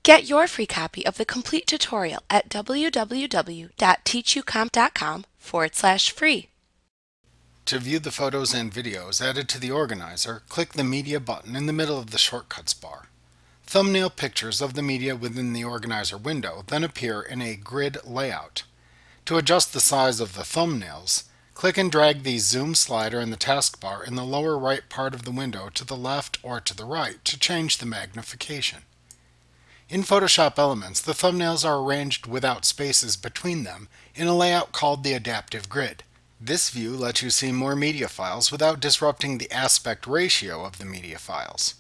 Get your free copy of the complete tutorial at www.teachucomp.com/free. To view the photos and videos added to the organizer, click the Media button in the middle of the Shortcuts bar. Thumbnail pictures of the media within the organizer window then appear in a grid layout. To adjust the size of the thumbnails, click and drag the Zoom slider in the taskbar in the lower right part of the window to the left or to the right to change the magnification. In Photoshop Elements, the thumbnails are arranged without spaces between them in a layout called the Adaptive Grid. This view lets you see more media files without disrupting the aspect ratio of the media files.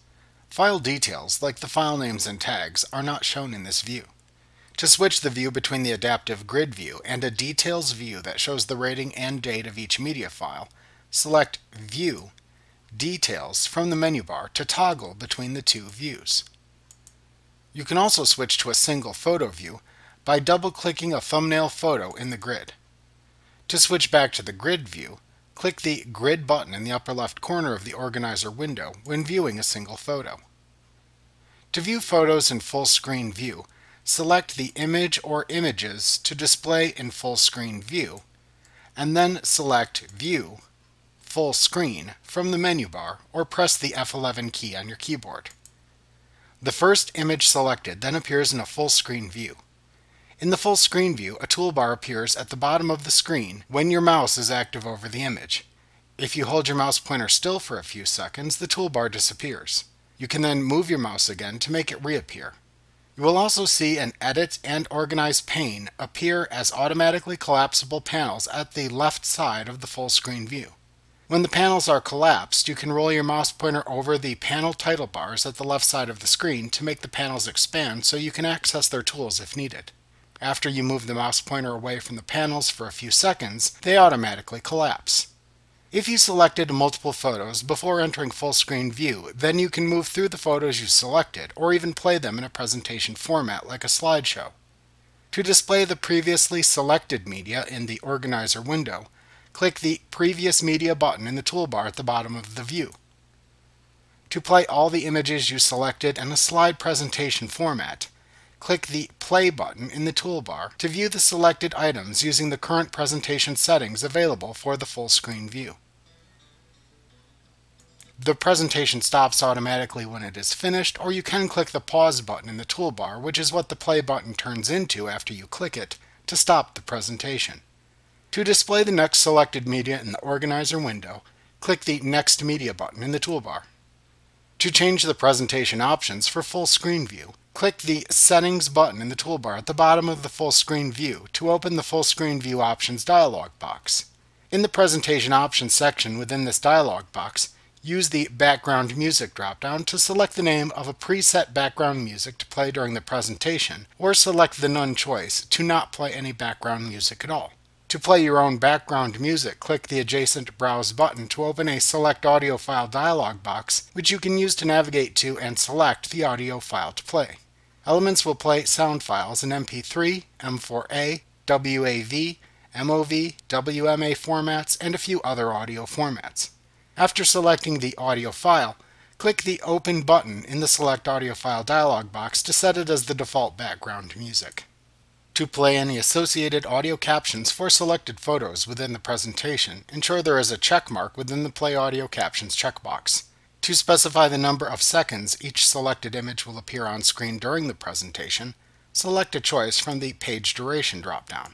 File details, like the file names and tags, are not shown in this view. To switch the view between the Adaptive Grid view and a Details view that shows the rating and date of each media file, select View, Details from the menu bar to toggle between the two views. You can also switch to a single photo view by double-clicking a thumbnail photo in the grid. To switch back to the grid view, click the Grid button in the upper left corner of the organizer window when viewing a single photo. To view photos in full screen view, select the image or images to display in full screen view, and then select View, Full Screen from the menu bar or press the F11 key on your keyboard. The first image selected then appears in a full screen view. In the full screen view, a toolbar appears at the bottom of the screen when your mouse is active over the image. If you hold your mouse pointer still for a few seconds, the toolbar disappears. You can then move your mouse again to make it reappear. You will also see an Edit and Organize pane appear as automatically collapsible panels at the left side of the full screen view. When the panels are collapsed, you can roll your mouse pointer over the panel title bars at the left side of the screen to make the panels expand so you can access their tools if needed. After you move the mouse pointer away from the panels for a few seconds, they automatically collapse. If you selected multiple photos before entering full screen view, then you can move through the photos you selected or even play them in a presentation format like a slideshow. To display the previously selected media in the organizer window, click the Previous Media button in the toolbar at the bottom of the view. To play all the images you selected in a slide presentation format, click the Play button in the toolbar to view the selected items using the current presentation settings available for the full screen view. The presentation stops automatically when it is finished, or you can click the Pause button in the toolbar, which is what the Play button turns into after you click it, to stop the presentation. To display the next selected media in the organizer window, click the Next Media button in the toolbar. To change the presentation options for full screen view, click the Settings button in the toolbar at the bottom of the full screen view to open the full screen view options dialog box. In the presentation options section within this dialog box, use the Background Music dropdown to select the name of a preset background music to play during the presentation, or select the None choice to not play any background music at all. To play your own background music, click the adjacent Browse button to open a Select Audio File dialog box, which you can use to navigate to and select the audio file to play. Elements will play sound files in MP3, M4A, WAV, MOV, WMA formats, and a few other audio formats. After selecting the audio file, click the Open button in the Select Audio File dialog box to set it as the default background music. To play any associated audio captions for selected photos within the presentation, ensure there is a check mark within the Play Audio Captions checkbox. To specify the number of seconds each selected image will appear on screen during the presentation, select a choice from the Page Duration dropdown.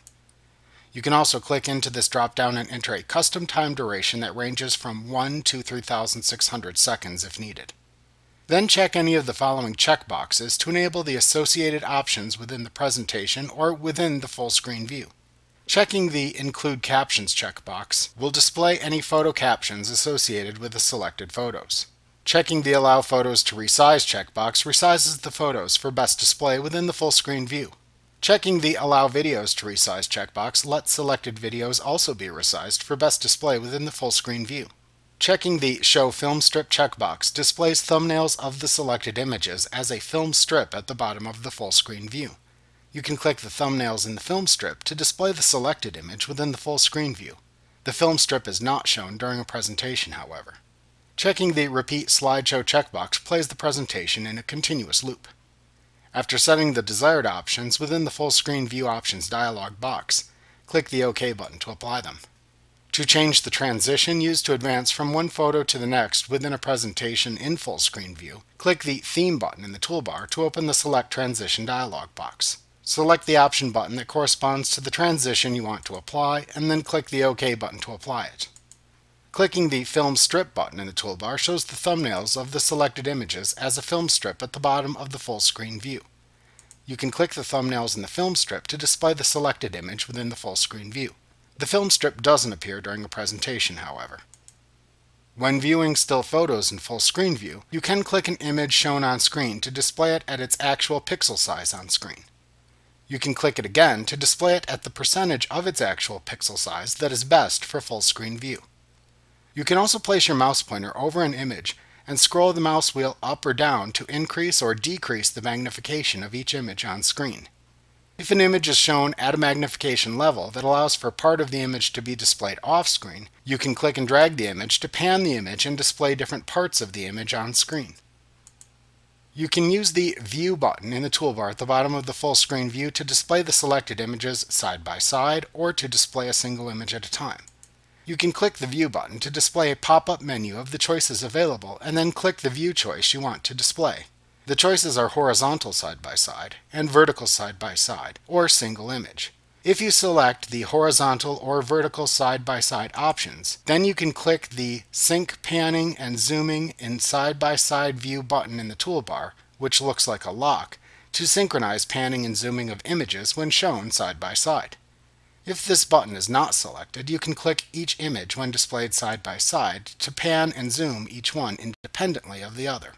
You can also click into this dropdown and enter a custom time duration that ranges from 1 to 3,600 seconds if needed. Then check any of the following checkboxes to enable the associated options within the presentation or within the full screen view. Checking the Include Captions checkbox will display any photo captions associated with the selected photos. Checking the Allow Photos to Resize checkbox resizes the photos for best display within the full screen view. Checking the Allow Videos to Resize checkbox lets selected videos also be resized for best display within the full screen view. Checking the Show Film Strip checkbox displays thumbnails of the selected images as a film strip at the bottom of the full screen view. You can click the thumbnails in the film strip to display the selected image within the full screen view. The film strip is not shown during a presentation, however. Checking the Repeat Slideshow checkbox plays the presentation in a continuous loop. After setting the desired options within the full screen view options dialog box, click the OK button to apply them. To change the transition used to advance from one photo to the next within a presentation in full screen view, click the Theme button in the toolbar to open the Select Transition dialog box. Select the option button that corresponds to the transition you want to apply, and then click the OK button to apply it. Clicking the Film Strip button in the toolbar shows the thumbnails of the selected images as a film strip at the bottom of the full screen view. You can click the thumbnails in the film strip to display the selected image within the full screen view. The film strip doesn't appear during a presentation, however. When viewing still photos in full screen view, you can click an image shown on screen to display it at its actual pixel size on screen. You can click it again to display it at the percentage of its actual pixel size that is best for full screen view. You can also place your mouse pointer over an image and scroll the mouse wheel up or down to increase or decrease the magnification of each image on screen. If an image is shown at a magnification level that allows for part of the image to be displayed off-screen, you can click and drag the image to pan the image and display different parts of the image on screen. You can use the View button in the toolbar at the bottom of the full screen view to display the selected images side by side or to display a single image at a time. You can click the View button to display a pop-up menu of the choices available and then click the view choice you want to display. The choices are horizontal side-by-side and vertical side-by-side, or single image. If you select the horizontal or vertical side-by-side options, then you can click the Sync Panning and Zooming in Side-by-Side View button in the toolbar, which looks like a lock, to synchronize panning and zooming of images when shown side-by-side. If this button is not selected, you can click each image when displayed side-by-side to pan and zoom each one independently of the other.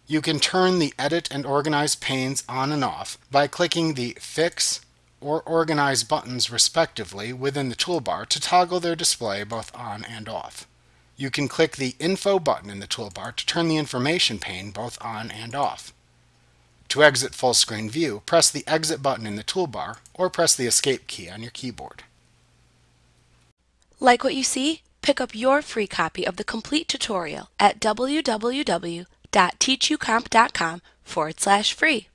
You can turn the Edit and Organize panes on and off by clicking the Fix or Organize buttons respectively within the toolbar to toggle their display both on and off. You can click the Info button in the toolbar to turn the information pane both on and off. To exit full screen view, press the Exit button in the toolbar or press the Escape key on your keyboard. Like what you see? Pick up your free copy of the complete tutorial at www.teachucomp.com/free.